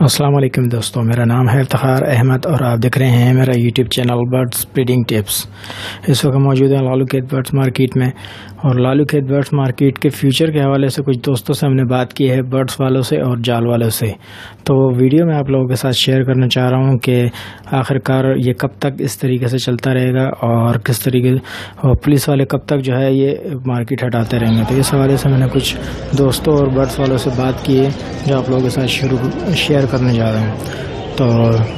अस्सलाम वालेकुम दोस्तों, मेरा नाम है इफ्तिखार अहमद और आप देख रहे हैं मेरा YouTube channel birds breeding tips. इस वक्त मौजूद है लालू खेत बर्ड्स मार्केट में और लालू खेत बर्ड्स मार्केट के फ्यूचर के हवाले से कुछ दोस्तों से हमने बात की है, बर्ड्स वालों से और जाल वालों से। तो वीडियो में आप लोगों के साथ शेयर करना चाह रहा हूँ कि आखिरकार ये कब तक इस तरीके से चलता रहेगा और किस तरीके पुलिस वाले कब तक जो है ये मार्केट हटाते रहेंगे। तो इस हवाले से मैंने कुछ दोस्तों और बर्ड्स वालों से बात की है जो आप लोगों के साथ शेयर करने जा रहे हैं। तो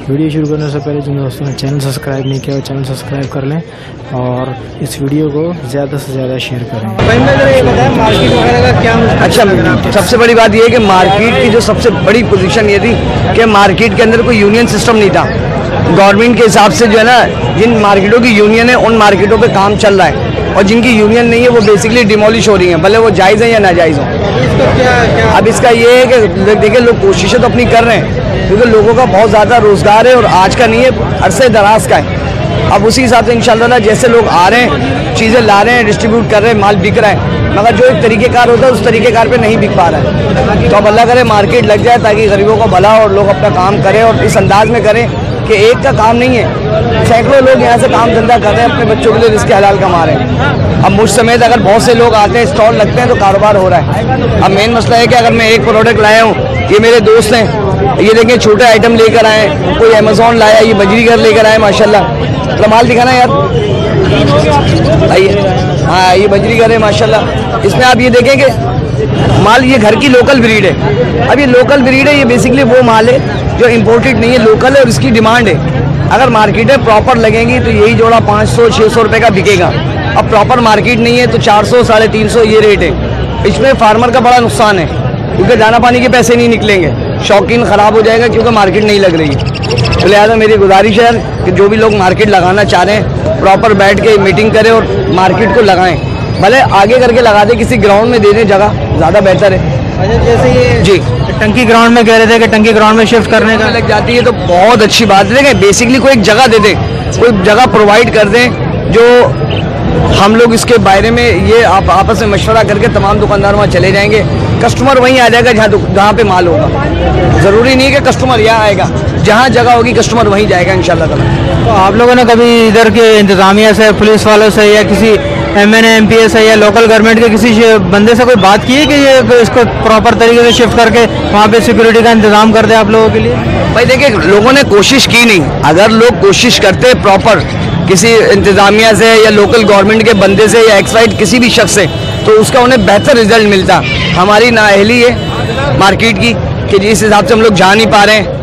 वीडियो शुरू करने से पहले जिन दोस्तों ने चैनल सब्सक्राइब नहीं किया वो चैनल सब्सक्राइब कर लें और इस वीडियो को ज़्यादा से ज़्यादा शेयर करें। मार्केट वगैरह का क्या अच्छा, सबसे बड़ी बात यह है कि मार्केट की जो सबसे बड़ी पोजीशन ये थी कि मार्केट के अंदर कोई यूनियन सिस्टम नहीं था। गवर्नमेंट के हिसाब से जो है ना, जिन मार्केटों की यूनियन है उन मार्केटों पे काम चल रहा है और जिनकी यूनियन नहीं है वो बेसिकली डिमोलिश हो रही है, भले वो जायज़ है या नाजायज़ हो। अब इसका ये है कि देखिए लोग कोशिशें तो अपनी कर रहे हैं क्योंकि लोगों का बहुत ज़्यादा रोज़गार है और आज का नहीं है, अरसे दराज का है। अब उसी हिसाब से इंशाल्लाह जैसे लोग आ रहे हैं, चीज़ें ला रहे हैं, डिस्ट्रीब्यूट कर रहे हैं, माल बिक रहा है, मगर जो एक तरीक़ेकार होता है उस तरीक़ेकार पे नहीं बिक पा रहा है। तो अब अल्लाह करे मार्केट लग जाए ताकि गरीबों को भला और लोग अपना काम करें और इस अंदाज में करें कि एक का काम नहीं है, सैकड़ों लोग यहाँ से काम धंधा कर रहे हैं, अपने बच्चों के लिए रिस्क हलाल कमा रहे हैं। अब मुझ समेत अगर बहुत से लोग आते हैं, स्टॉल लगते हैं तो कारोबार हो रहा है। अब मेन मसला है कि अगर मैं एक प्रोडक्ट लाया हूँ, ये मेरे दोस्त हैं, ये देखें छोटे आइटम लेकर आए, कोई अमेज़ॉन लाया, ये बजरीगर लेकर आए माशाल्लाह। तो माल दिखाना यार, आइए। हाँ, ये बजरीगर है माशाल्लाह। इसमें आप ये देखें कि माल ये घर की लोकल ब्रीड है। अब ये लोकल ब्रीड है, ये बेसिकली वो माल है जो इम्पोर्टेड नहीं है, लोकल है और इसकी डिमांड है। अगर मार्केट में प्रॉपर लगेंगी तो यही जोड़ा 500-600 रुपये का बिकेगा। अब प्रॉपर मार्केट नहीं है तो 400-350 ये रेट है। इसमें फार्मर का बड़ा नुकसान है क्योंकि दाना पानी के पैसे नहीं निकलेंगे, शौकीन ख़राब हो जाएगा क्योंकि मार्केट नहीं लग रही है। तो लिहाजा मेरी गुजारिश है कि जो भी लोग मार्केट लगाना चाह रहे हैं प्रॉपर बैठ के मीटिंग करें और मार्केट को लगाएं। भले आगे करके लगा दें, किसी ग्राउंड में दे दें जगह, ज़्यादा बेहतर है। जैसे ये जी टंकी ग्राउंड में कह रहे थे कि टंकी ग्राउंड में शिफ्ट करने का लग जाती है तो बहुत अच्छी बात है। देखें बेसिकली कोई एक जगह दे दें, कोई जगह प्रोवाइड कर दें जो हम लोग इसके बारे में ये आप आपस में मशवरा करके तमाम दुकानदार वहाँ चले जाएंगे, कस्टमर वहीं आ जाएगा जहाँ पे माल होगा। ज़रूरी नहीं है कि कस्टमर यहाँ आएगा, जहाँ जगह होगी कस्टमर वहीं जाएगा इंशाल्लाह ताला। तो आप लोगों ने कभी इधर के इंतज़ामिया से, पुलिस वालों से या किसी MNA MPA से या लोकल गवर्नमेंट के किसी बंदे से कोई बात की है कि ये इसको प्रॉपर तरीके से शिफ्ट करके वहाँ पे सिक्योरिटी का इंतजाम कर दे आप लोगों के लिए? भाई देखिए, लोगों ने कोशिश की नहीं। अगर लोग कोशिश करते प्रॉपर किसी इंतज़ामिया से या लोकल गवर्नमेंट के बंदे से या एक्साइड किसी भी शख्स से, तो उसका उन्हें बेहतर रिजल्ट मिलता। हमारी नाअहली है मार्केट की कि जिस हिसाब से हम लोग जा नहीं पा रहे हैं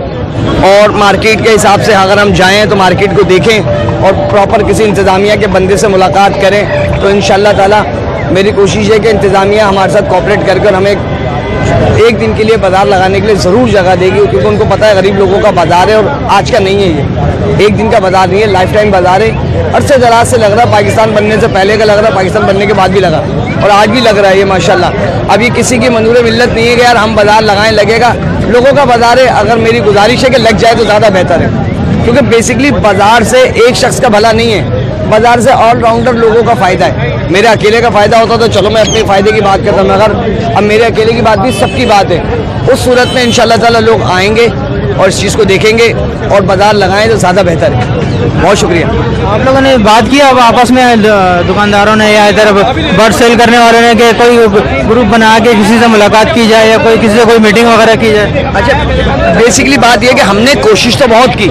और मार्केट के हिसाब से अगर हम जाएं तो मार्केट को देखें और प्रॉपर किसी इंतज़ामिया के बंदे से मुलाकात करें तो इंशाल्लाह ताला मेरी कोशिश है कि इंतज़ामिया हमारे साथ कोऑपरेट करके हमें एक दिन के लिए बाज़ार लगाने के लिए ज़रूर जगह देगी क्योंकि उनको पता है गरीब लोगों का बाज़ार है और आज का नहीं है, ये एक दिन का बाज़ार नहीं है, लाइफ टाइम बाज़ार है। अरसे दराज से लग रहा है, पाकिस्तान बनने से पहले का लग रहा है, पाकिस्तान बनने के बाद भी लगा और आज भी लग रहा है ये माशाल्लाह। अब ये किसी की मंजूर मिल्लत नहीं है कि यार हम बाज़ार लगाएं, लगेगा, लोगों का बाज़ार है। अगर मेरी गुजारिश है कि लग जाए तो ज़्यादा बेहतर है क्योंकि बेसिकली बाज़ार से एक शख्स का भला नहीं है, बाज़ार से ऑलराउंडर लोगों का फ़ायदा है। मेरे अकेले का फ़ायदा होता तो चलो मैं अपने फ़ायदे की बात करता हूँ, मगर अब मेरे अकेले की बात भी सबकी बात है। उस सूरत में इंशाल्लाह ताला लोग आएंगे और इस चीज़ को देखेंगे और बाज़ार लगाएं तो ज़्यादा बेहतर है। बहुत शुक्रिया। आप लोगों ने बात की अब आपस में दुकानदारों ने या इधर बर्ड सेल करने वालों ने कि कोई ग्रुप बना के किसी से मुलाकात की जाए या कोई किसी से कोई मीटिंग वगैरह की जाए? अच्छा, बेसिकली बात यह कि हमने कोशिश तो बहुत की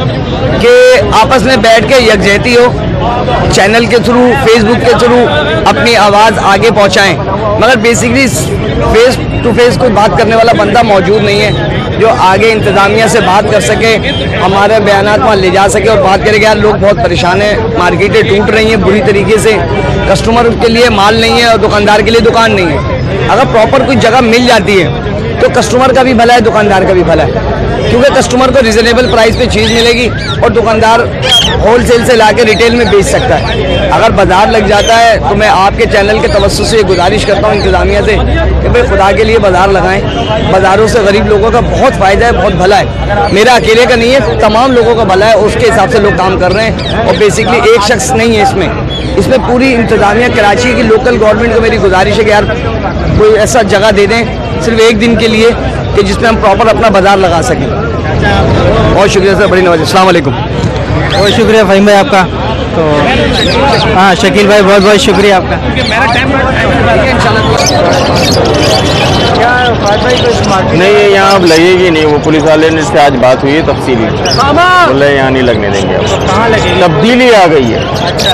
कि आपस में बैठ के यकजहती हो, चैनल के थ्रू, फेसबुक के थ्रू अपनी आवाज़ आगे पहुंचाएं, मगर बेसिकली फेस टू फेस कोई बात करने वाला बंदा मौजूद नहीं है जो आगे इंतज़ामिया से बात कर सके, हमारे बयानात वहाँ ले जा सके और बात करें कि यार लोग बहुत परेशान हैं, मार्केटें टूट रही हैं बुरी तरीके से, कस्टमर के लिए माल नहीं है और दुकानदार के लिए दुकान नहीं है। अगर प्रॉपर कोई जगह मिल जाती है तो कस्टमर का भी भला है, दुकानदार का भी भला है क्योंकि कस्टमर को रिजनेबल प्राइस पे चीज़ मिलेगी और दुकानदार होलसेल से लाके रिटेल में बेच सकता है। अगर बाज़ार लग जाता है तो मैं आपके चैनल के तवज्जुह से गुजारिश करता हूँ इंतज़ामिया से कि भाई खुदा के लिए बाज़ार लगाएं। बाज़ारों से गरीब लोगों का बहुत फ़ायदा है, बहुत भला है। मेरा अकेले का नहीं है, तमाम लोगों का भला है, उसके हिसाब से लोग काम कर रहे हैं और बेसिकली एक शख्स नहीं है इसमें पूरी इंतज़ामिया कराची की लोकल गवर्नमेंट को मेरी गुजारिश है कि यार कोई ऐसा जगह दे दें सिर्फ एक दिन के लिए कि जिसमें हम प्रॉपर अपना बाज़ार लगा सकें। चाहें आप? बहुत शुक्रिया सर, बड़ी नवाजी। अस्सलाम वालेकुम। बहुत शुक्रिया फ़हीम भाई आपका। तो हाँ शकील भाई, बहुत बहुत शुक्रिया आपका। नहीं ये यहाँ अब लगेगी नहीं, वो पुलिस वाले ने से आज बात हुई है तफसीली, बोले यहाँ नहीं लगने देंगे। अब कहाँ लगेगी? तब्दीली आ गई है। अच्छा,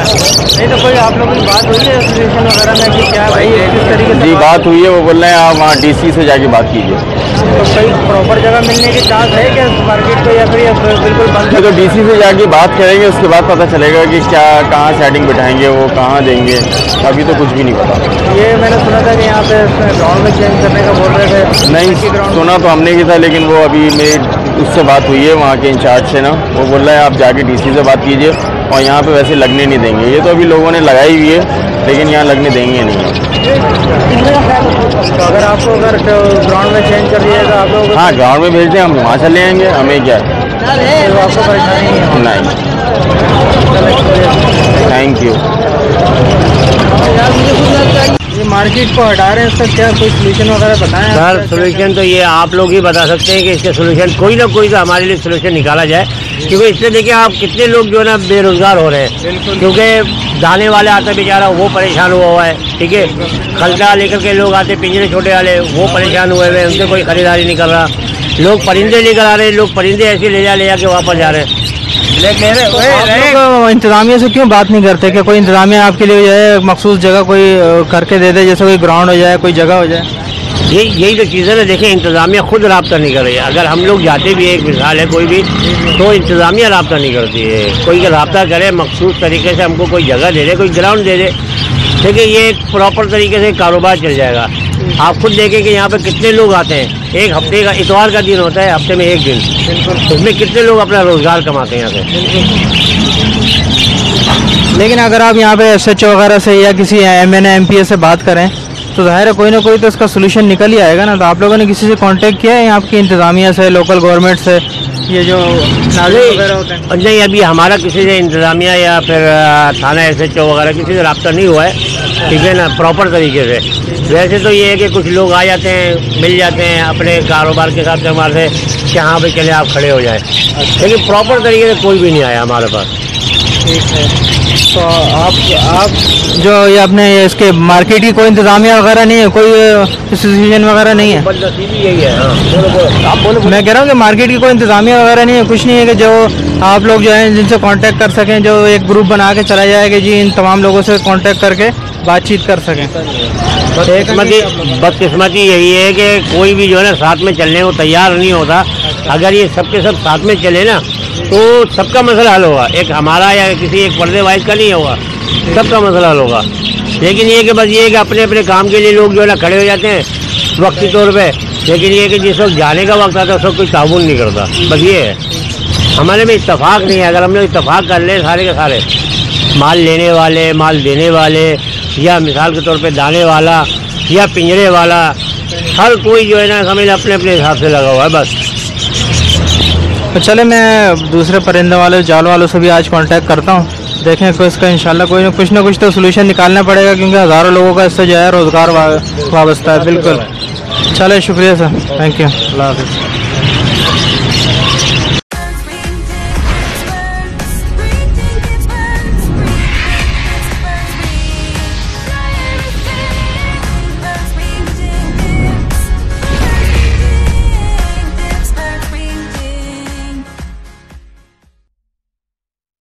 नहीं तो कोई आप लोगों की बात हुई है एसोसिएशन वगैरह में कि क्या भाई किस तरीके से? जी बात हुई है, वो बोल रहे हैं आप वहाँ डीसी से जाके बात कीजिए। तो कहीं प्रॉपर जगह मिलने के चांस है क्या मार्केट को, या फिर ये बिल्कुल बंद? तो डीसी से जाके बात करेंगे, उसके बाद पता चलेगा कि क्या कहाँ सेटिंग बिठाएंगे, वो कहाँ देंगे, अभी तो कुछ भी नहीं पता। ये मैंने सुना था कि यहाँ पे ग्राउंड में चेंज करने का बोल रहे थे। नहीं सुना तो हमने भी था, लेकिन वो अभी मेरी उससे बात हुई है वहाँ के इंचार्ज से ना, वो बोल रहा है आप जाके डीसी से बात कीजिए और यहाँ पे वैसे लगने नहीं देंगे। ये तो अभी लोगों ने लगाई हुई है, लेकिन यहाँ लगने देंगे नहीं। तो अगर आपको अगर ग्राउंड में चेंज कर दिया तो आप लोग? हाँ ग्राउंड में भेज दें, हम वहाँ चले आएंगे, हमें क्या है। तो आपको परेशानी नहीं, थैंक यू। ये मार्केट को हटा रहे हैं, इसका क्या कोई सोल्यूशन वगैरह बताएं? सर सोल्यूशन तो ये आप लोग ही बता सकते हैं कि इसके सोल्यूशन कोई ना कोई तो हमारे लिए सोल्यूशन निकाला जाए, क्योंकि इससे देखिए आप कितने लोग जो है ना बेरोजगार हो रहे हैं, क्योंकि दाने वाले आते बेचारा वो परेशान हुआ है, ठीक है, खलका लेकर के लोग आते पिंजरे छोटे वाले वो परेशान हुए हैं, उनसे कोई खरीदारी नहीं कर रहा। लोग परिंदे लेकर आ रहे हैं, लोग परिंदे ऐसे ले जा के वापस जा रहे हैं। इंतजामिया से क्यों बात नहीं करते कि कोई इंतजामिया आपके लिए जो है मखसूस जगह कोई करके दे दे, जैसे कोई ग्राउंड हो जाए, कोई जगह हो जाए? यही तो चीज़ है ना। देखिए इंतजामिया खुद रब्ता नहीं कर रही है। अगर हम लोग जाते भी है, एक मिसाल है कोई भी, तो इंतजामिया रब्ता नहीं करती है। कोई रब्ता करे मखसूस तरीके से, हमको कोई जगह दे दे, कोई ग्राउंड दे दे, देखिए ये एक प्रॉपर तरीके से कारोबार चल जाएगा। आप खुद देखें कि यहाँ पे कितने लोग आते हैं, एक हफ्ते का इतवार का दिन होता है, हफ्ते में एक दिन, उसमें कितने लोग अपना रोजगार कमाते हैं यहाँ से। लेकिन अगर आप यहाँ पे SHO वगैरह से या किसी MNA MPA से बात करें तो जाहिर है कोई ना कोई तो इसका सोल्यूशन निकल ही आएगा ना। तो आप लोगों ने किसी से कांटेक्ट किया है यहाँ की इंतजामिया से, लोकल गवर्नमेंट से, ये जो नाज़िम वगैरह होते हैं? नहीं, अभी हमारा किसी से इंतजामिया या फिर थाना SHO वगैरह किसी से रब्ता नहीं हुआ है, ठीक है ना, प्रॉपर तरीके से। वैसे तो ये है कि कुछ लोग आ जाते हैं, मिल जाते हैं अपने कारोबार के हिसाब से हमारे से कि हाँ भाई चले आप खड़े हो जाए, लेकिन प्रॉपर तरीके से कोई भी नहीं आया हमारे पास। ठीक है, तो आप जो ये अपने इसके मार्केट की कोई इंतजामिया वगैरह नहीं है, कोई एसोसिएशन वगैरह नहीं है? बदनसीबी यही है। हाँ, आप बोलो। मैं कह रहा हूँ कि मार्केट की कोई इंतजामिया वगैरह नहीं है, कुछ नहीं है कि जो आप लोग जो हैं जिनसे कांटेक्ट कर सकें, जो एक ग्रुप बना के चला जाए कि जी इन तमाम लोगों से कांटेक्ट करके बातचीत कर सकें? बदकिस्मती यही है कि कोई भी जो है ना साथ में चलने को तैयार नहीं होता। अगर ये सबके सब साथ में चले ना तो सबका मसला हल होगा, एक हमारा या किसी एक पर्दे वाइज का नहीं होगा, सबका मसला हल होगा। लेकिन ये कि बस ये है कि अपने अपने काम के लिए लोग जो है ना खड़े हो जाते हैं वक्ती तौर पे, लेकिन ये कि जिस वक्त जाने का वक्त आता है उस वक्त कोई ताउन नहीं करता। बस ये है, हमारे में इत्तेफाक नहीं है। अगर हम लोग इत्तेफाक कर ले सारे के सारे, माल लेने वाले, माल देने वाले, या मिसाल के तौर पे दाने वाला या पिंजरे वाला, हर कोई जो है ना समझ अपने अपने हिसाब से लगा हुआ है बस। तो चले मैं दूसरे परिंदे वाले, जाल वालों से भी आज कांटेक्ट करता हूँ, देखें को इसका इंशाल्लाह कुछ ना कुछ तो सोल्यूशन निकालना पड़ेगा, क्योंकि हज़ारों लोगों का इससे जो है रोज़गार वाबस्ता है। बिल्कुल, चले शुक्रिया सर, थैंक यू, अल्लाह हाफ़िज़।